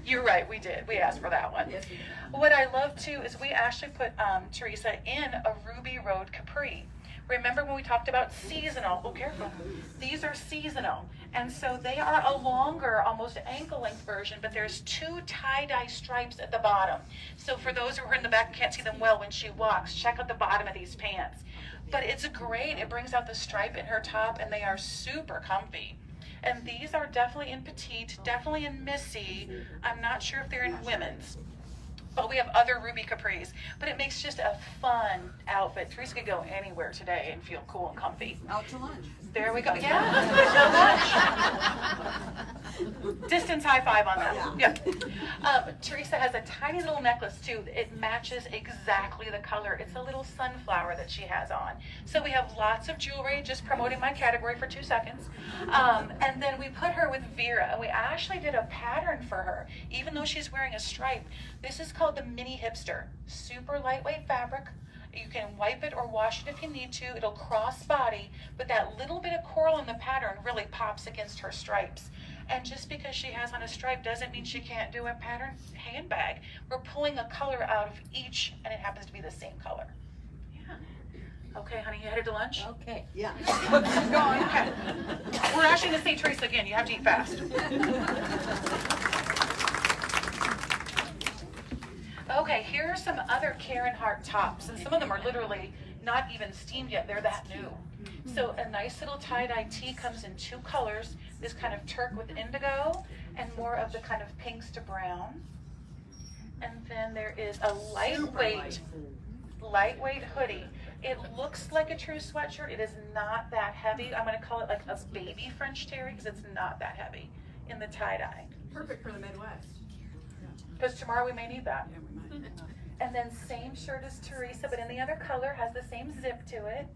You're right, we did. We asked for that one. Yes, we did. What I love too is we actually put Teresa in a Ruby Road capri. Remember when we talked about seasonal? Oh, careful. These are seasonal. And so they are a longer, almost ankle-length version, but there's 2 tie-dye stripes at the bottom. So for those who are in the back and can't see them well when she walks, check out the bottom of these pants. But it's great. It brings out the stripe in her top, and they are super comfy. And these are definitely in petite, definitely in Missy. I'm not sure if they're in women's. But we have other ruby capris. But it makes just a fun outfit. Teresa could go anywhere today and feel cool and comfy. Out to lunch. There we go. Yeah. Distance high five on that. Yeah. Teresa has a tiny little necklace too. It matches exactly the color. It's a little sunflower that she has on. So we have lots of jewelry, just promoting my category for 2 seconds. And then we put her with Vera, and we actually did a pattern for her, even though she's wearing a stripe. This is called the Mini Hipster. Super lightweight fabric. You can wipe it or wash it if you need to. It'll cross body, but that little bit of coral in the pattern really pops against her stripes. And just because she has on a stripe doesn't mean she can't do a pattern handbag. We're pulling a color out of each, and it happens to be the same color. Yeah. Okay, honey, you headed to lunch? Okay. Yeah. Okay. We're actually going to see Teresa again. You have to eat fast. Okay, here are some other Karen Hart tops, and some of them are literally not even steamed yet. They're that new. So a nice little tie-dye tee comes in 2 colors, this kind of turk with indigo, and more of the kind of pinks to brown. And then there is a lightweight hoodie. It looks like a true sweatshirt. It is not that heavy. I'm going to call it like a baby French terry because it's not that heavy in the tie-dye. Perfect for the Midwest. Because tomorrow we may need that. Yeah, we might. And then same shirt as Teresa, but in the other color, has the same zip to it.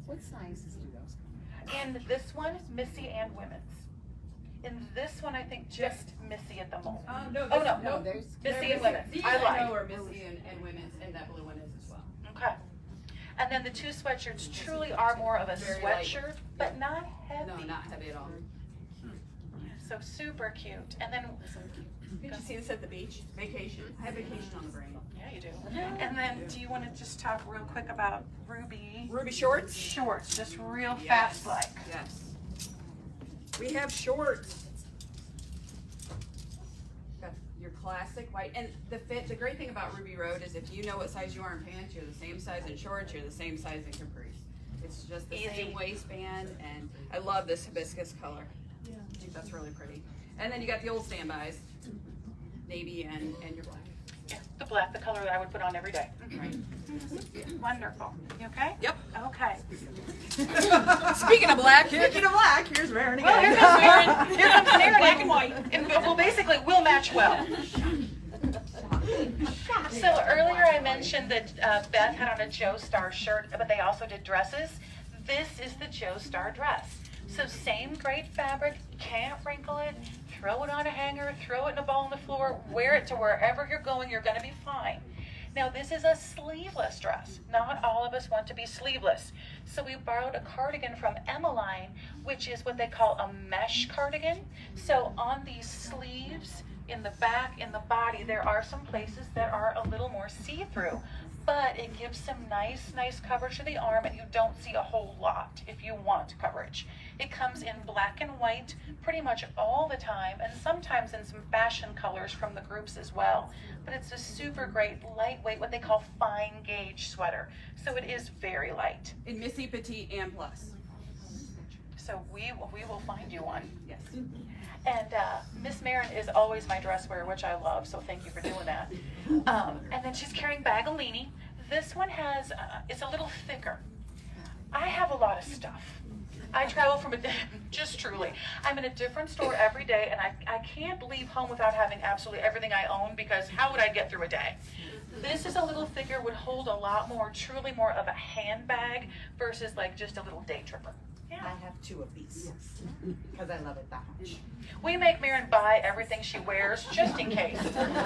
What sizes do those come In this one, Missy and women's. In this one, I think just Missy at the moment. No, Oh, no. no, Missy and women's. These I I lied. know are Missy and women's, and that blue one is as well. Okay. And then the two sweatshirts truly are more of a Very light. sweatshirt, but not heavy. No, not heavy at all. So super cute. And then, Did you see this at the beach? Vacation. I have vacation on the brain. yeah, you do. And then, do you want to just talk real quick about Ruby Ruby shorts? shorts, just real Yes. fast like? Yes. We have shorts. Got your classic white, and the fit, the great thing about Ruby Road is if you know what size you are in pants, you're the same size in shorts, you're the same size in capris. It's just the Easy. same waistband, and I love this hibiscus color. I think that's really pretty. And then you got the old standbys, navy and your black. Yeah, the black, the color that I would put on every day. Right. Wonderful. You okay? Yep. Okay. Speaking of black, here's Maren Well, here comes Maren. Here comes Maren. Black and white. And well, basically, we'll match well. So earlier I mentioned that Beth had on a Joestar shirt, but they also did dresses. This is the Joestar dress. So same great fabric, can't wrinkle it, throw it on a hanger, throw it in a ball on the floor, wear it to wherever you're going, you're gonna be fine. Now this is a sleeveless dress. Not all of us want to be sleeveless. So we borrowed a cardigan from Emmeline, which is what they call a mesh cardigan. So on these sleeves, in the back, in the body, there are some places that are a little more see-through, but it gives some nice coverage to the arm, and you don't see a whole lot if you want coverage. It comes in black and white pretty much all the time, and sometimes in some fashion colors from the groups as well. But it's a super great, lightweight, what they call fine gauge sweater. So it is very light. In Missy Petite and Plus. So we will find you one. Yes. And Miss Maren is always my dress wearer, which I love, so thank you for doing that. And then she's carrying Baggalini. This one has, it's a little thicker. I have a lot of stuff. I travel from just truly. I'm in a different store every day, and I can't leave home without having absolutely everything I own, because how would I get through a day? This is a little thicker, would hold a lot more, truly more of a handbag versus like just a little day tripper. I have two of these because I love it that much. We make Maren buy everything she wears just in case.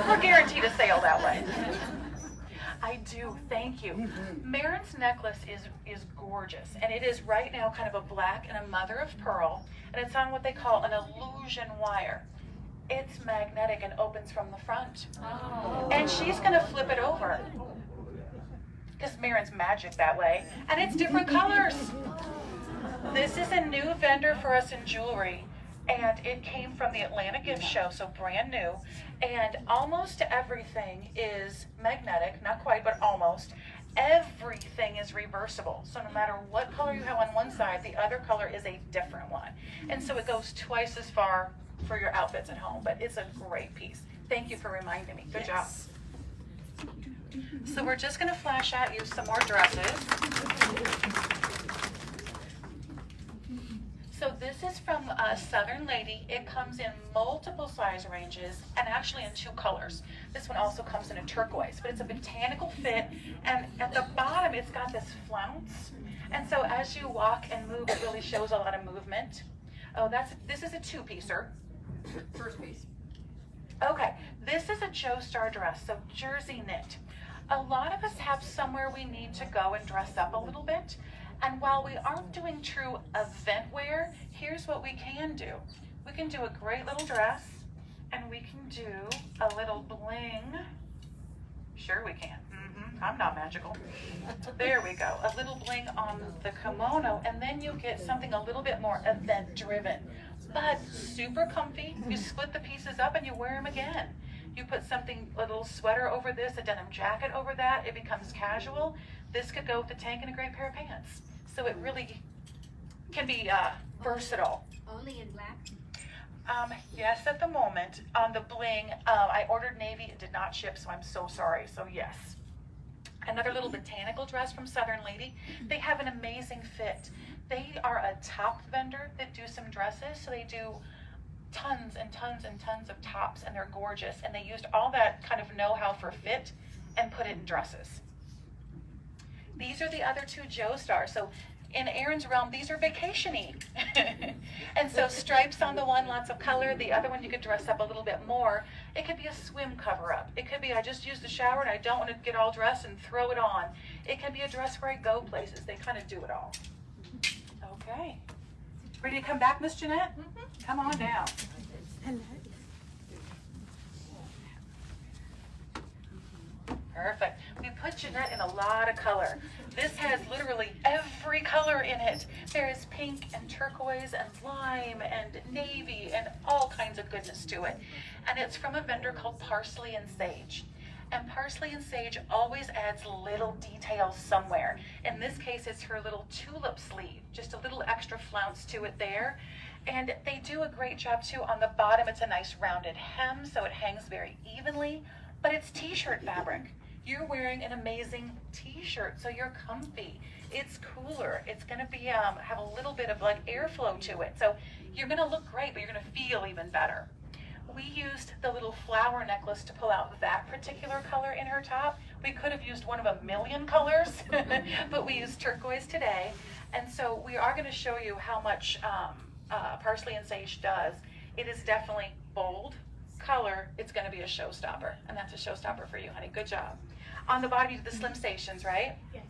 We're guaranteed a sale that way. I do, thank you. Maren's necklace is gorgeous, and it is right now kind of a black and a mother of pearl, and it's on what they call an illusion wire. It's magnetic and opens from the front. Oh. And she's gonna flip it over, because Maren's magic that way, and it's different colors. This is a new vendor for us in jewelry, and it came from the Atlanta gift show, so brand new. And almost everything is magnetic, not quite, but almost. Everything is reversible. So no matter what color you have on one side, the other color is a different one. And so it goes twice as far for your outfits at home, but it's a great piece. Thank you for reminding me. Good job. So we're just gonna flash at you some more dresses. So this is from Southern Lady. It comes in multiple size ranges and actually in two colors. This one also comes in a turquoise, but it's a botanical fit, and at the bottom it's got this flounce. And so as you walk and move, it really shows a lot of movement. Oh, this is a two-piecer. First piece. Okay, this is a Joestar dress, so jersey knit. A lot of us have somewhere we need to go and dress up a little bit. And while we aren't doing true event wear, here's what we can do. We can do a great little dress, and we can do a little bling. Sure we can. I'm not magical. There we go. A little bling on the kimono, and then you get something a little bit more event driven, but super comfy. You split the pieces up and you wear them again. You put something, a little sweater over this, a denim jacket over that, it becomes casual. This could go with a tank and a great pair of pants. So it really can be versatile. Only in black? Yes, at the moment. On the bling, I ordered navy, it did not ship, so I'm so sorry, so yes. Another little botanical dress from Southern Lady. They have an amazing fit. They are a top vendor that do some dresses, so they do tons and tons and tons of tops, and they're gorgeous, and they used all that kind of know-how for fit and put it in dresses. These are the other two Joestar. So In Erin's realm, these are vacation-y. And so stripes on the one, lots of color. The other one you could dress up a little bit more. It could be a swim cover-up. It could be I just used the shower and I don't want to get all dressed and throw it on. It can be a dress where I go places. They kind of do it all. Okay. Ready to come back, Miss Jeanette? Come on down. Perfect. We put Jeanette in a lot of color. This has literally every color in it. There is pink and turquoise and lime and navy and all kinds of goodness to it. And it's from a vendor called Parsley and Sage. And Parsley and Sage always adds little details somewhere. In this case, it's her little tulip sleeve, just a little extra flounce to it there. And they do a great job too. On the bottom, it's a nice rounded hem, so it hangs very evenly, but it's t-shirt fabric. You're wearing an amazing t-shirt, so you're comfy. It's cooler. It's gonna be have a little bit of like airflow to it. So you're gonna look great, but you're gonna feel even better. We used the little flower necklace to pull out that particular color in her top. We could have used one of a million colors, but we used turquoise today. And so we are gonna show you how much Parsley and Sage does. It is definitely bold color. It's gonna be a showstopper, and that's a showstopper for you, honey. Good job. On the bottom, you did the slim stations, right? Yes.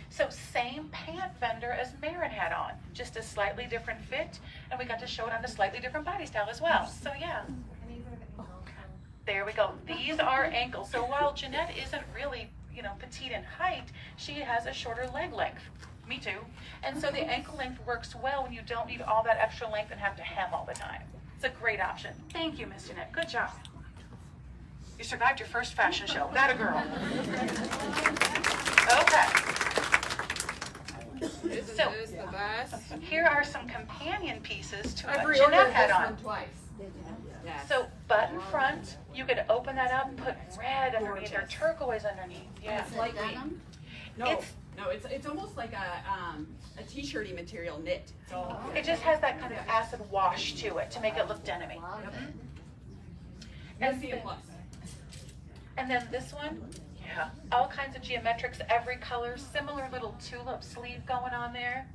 So same pant vendor as Marin had on, just a slightly different fit, and we got to show it on a slightly different body style as well. So yeah. And these are the ankles. There we go. These are ankles. So while Jeanette isn't really, petite in height, she has a shorter leg length. Me too. And so the ankle length works well when you don't need all that extra length and have to hem all the time. It's a great option. Thank you, Miss Jeanette. Good job. You survived your first fashion show. That a girl. Okay. Isn't So this the best? here are some companion pieces to I what reordered Jeanette had this on. one twice. Yes. So button front, you could open that up, put red underneath or turquoise underneath. Yeah. It's like no, It's- no, it's almost like a t-shirty material knit. It's all It just has that kind of acid wash to it to make it look denim-y. Geneseo plus. And then this one, yeah, all kinds of geometrics, every color, similar little tulip sleeve going on there.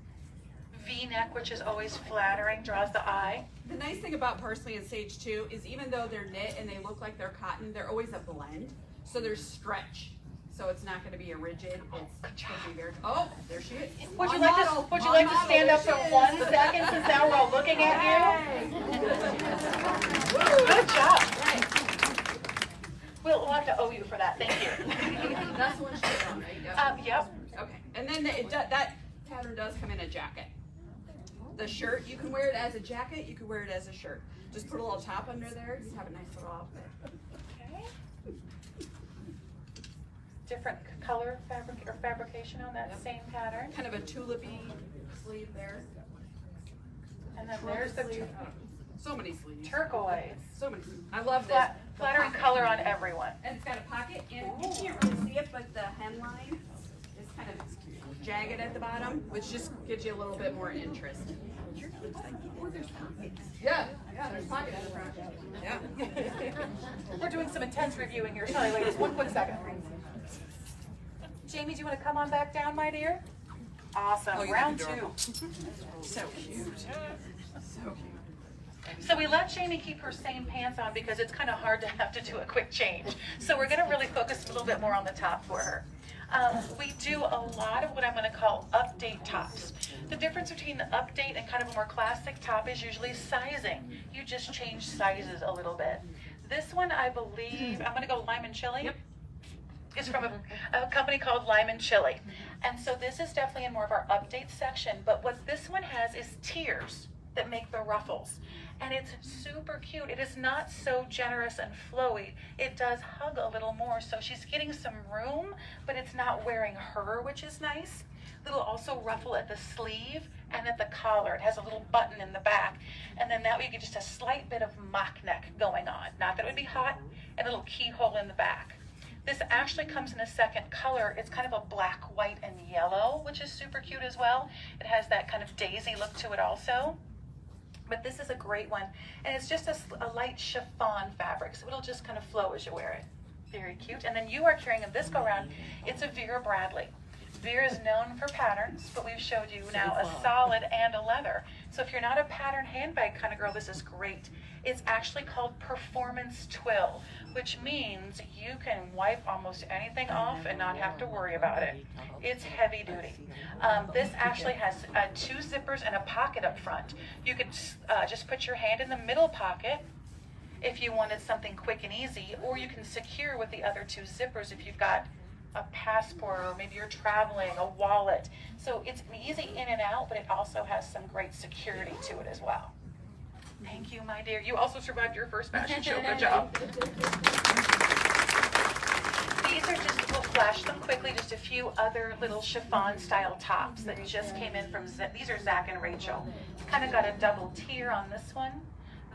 V-neck, which is always flattering, draws the eye. The nice thing about Parsley and Sage too is even though they're knit and they look like they're cotton, they're always a blend. So there's stretch. So it's not going to be a rigid. It's going to be very. Oh, there she is. Would you My like model, to would you my like to model, stand there up for she is. 1 second since now we're all looking at you? Good job. We'll have to owe you for that. Thank you. That's the one she's on, right? Yep. Okay. And then that pattern does come in a jacket. The shirt, you can wear it as a jacket. You can wear it as a shirt. Just put a little top under there. Just have a nice little outfit. Okay. Different color fabric or fabrication on that same pattern. Kind of a tulipy sleeve there. And then there's the So many sleeves. turquoise. So many sleeves. I love this. Flattering color on everyone. And it's got a pocket, and you can't really see it, but the hemline is kind of jagged at the bottom, which just gives you a little bit more interest. Yeah, there's pockets in the front. Yeah. We're doing some intense reviewing here. Sorry, ladies, one quick second. Jamie, do you want to come on back down, my dear? Awesome. Oh, you're Round adorable. 2. So cute. So cute. So we let Jamie keep her same pants on because it's kind of hard to have to do a quick change. So we're going to really focus a little bit more on the top for her. We do a lot of what I'm going to call update tops. The difference between the update and kind of a more classic top is usually sizing. You just change sizes a little bit. This one, I believe, I'm going to go lime and chili. Yep. It's from a company called Lime and Chili. And so this is definitely in more of our update section, but what this one has is tiers that make the ruffles. And it's super cute. It is not so generous and flowy. It does hug a little more, so she's getting some room, but it's not wearing her, which is nice. Little also ruffle at the sleeve and at the collar. It has a little button in the back. And then that way you get just a slight bit of mock neck going on. Not that it would be hot, and a little keyhole in the back. This actually comes in a second color. It's kind of a black, white, and yellow, which is super cute as well. It has that kind of daisy look to it also. But this is a great one. And it's just a light chiffon fabric, so it'll just kind of flow as you wear it. Very cute. And then you are carrying a this go around. It's a Vera Bradley. Veer is known for patterns, but we've showed you now a solid and a leather. So if you're not a pattern handbag kind of girl, this is great. It's actually called Performance Twill, which means you can wipe almost anything off and not have to worry about it. It's heavy duty. This actually has 2 zippers and a pocket up front. You could just put your hand in the middle pocket if you wanted something quick and easy, or you can secure with the other 2 zippers if you've got a passport, or maybe you're traveling, a wallet. So it's easy in and out, but it also has some great security to it as well. Thank you, my dear. You also survived your first fashion show. Good job. These are just, we'll flash them quickly, just a few other little chiffon style tops that just came in from, these are Zach and Rachel. Kind of got a double tier on this one.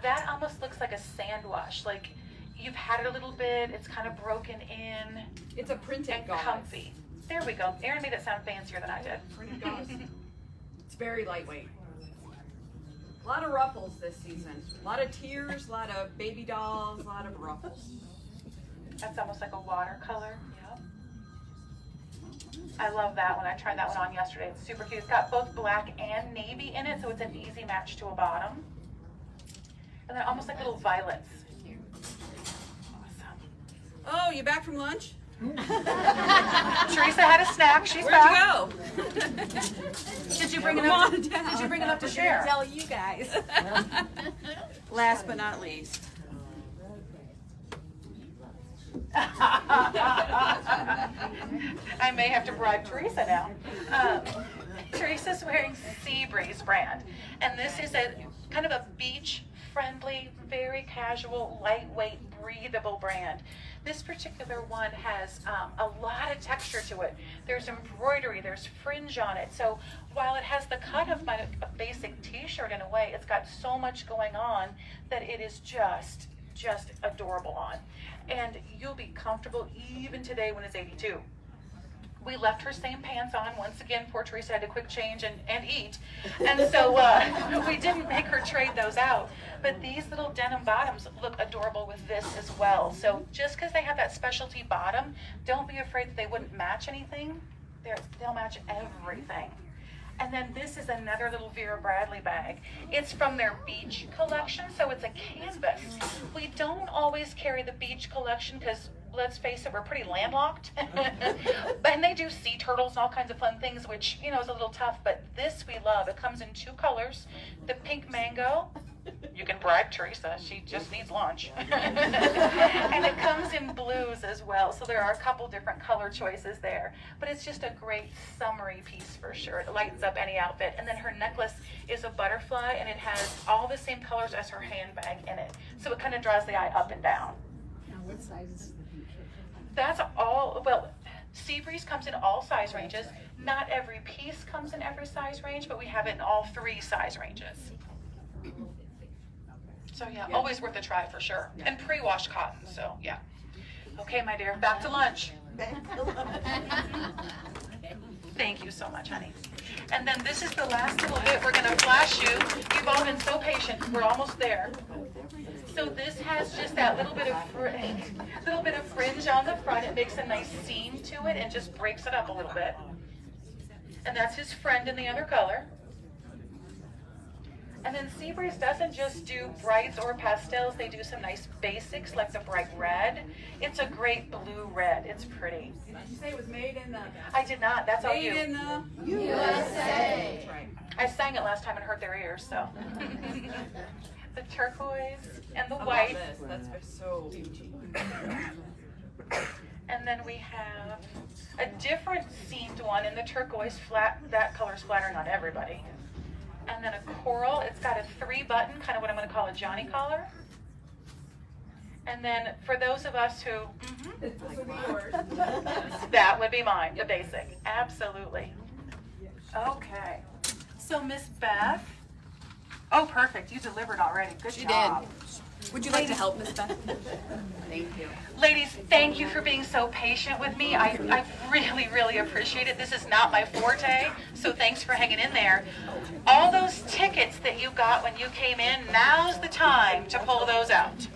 That almost looks like a sand wash, like you've had it a little bit, it's kind of broken in. It's a printed and gauze. comfy. There we go. Erin made it sound fancier than I did. Printed gauze. It's very lightweight. A lot of ruffles this season. A lot of tears, a lot of baby dolls, a lot of ruffles. That's almost like a watercolor. Yep. I love that one. I tried that one on yesterday. It's super cute. It's got both black and navy in it, so it's an easy match to a bottom. And they're almost like little violets. Awesome. Oh, you back from lunch? Teresa had a snack. She's Where'd back. you go? Did you bring enough? Did you bring enough to share? Tell you guys. Last but not least. I may have to bribe Teresa now. Teresa's wearing Sea Breeze brand, and this is a kind of a beach-friendly, very casual, lightweight, breathable brand. This particular one has a lot of texture to it. There's embroidery, there's fringe on it. So while it has the cut of my basic t-shirt in a way, it's got so much going on that it is just adorable on. And you'll be comfortable even today when it's 82. We left her same pants on. Once again, poor Teresa had a quick change and eat. And so we didn't make her trade those out. But these little denim bottoms look adorable with this as well. So just because they have that specialty bottom, don't be afraid that they wouldn't match anything. They'll match everything. And then this is another little Vera Bradley bag. It's from their beach collection, so it's a canvas. We don't always carry the beach collection because, let's face it, we're pretty landlocked. And they do sea turtles and all kinds of fun things, which, you know, is a little tough, but this we love. It comes in 2 colors, the pink mango. You can bribe Teresa, she just needs lunch. And it comes in blues as well, so there are a couple different color choices there. But it's just a great summery piece for sure. It lightens up any outfit. And then her necklace is a butterfly, and it has all the same colors as her handbag in it. So it kind of draws the eye up and down. Now, what size is the beach? That's all, well, Seabreeze comes in all size ranges. Not every piece comes in every size range, but we have it in all 3 size ranges. So yeah, always worth a try for sure. And pre-washed cotton, so yeah. Okay, my dear, back to lunch. Thank you so much, honey. And then this is the last little bit we're gonna flash you. You've all been so patient, we're almost there. So this has just that little bit of fringe on the front. It makes a nice seam to it and just breaks it up a little bit. And that's his friend in the other color. And then Seabreeze doesn't just do brights or pastels, they do some nice basics like the bright red. It's a great blue red, it's pretty. Did you say it was made in the... I did not, that's all you. Made in the... USA. That's right. I sang it last time and hurt their ears, so. The turquoise and the I white. love this, that's so beachy. And then we have a different seamed one in the turquoise flat, that color's flattering on everybody. And then a coral, it's got a 3-button, kind of what I'm gonna call a Johnny collar. And then for those of us who, This would be yours. that would be mine, the basic, absolutely. Okay, so Miss Beth, oh perfect, you delivered already, good job. Would you like to help, Miss Beth? Thank you. Ladies, thank you for being so patient with me. I really, really appreciate it. This is not my forte, so thanks for hanging in there. All those tickets that you got when you came in, now's the time to pull those out.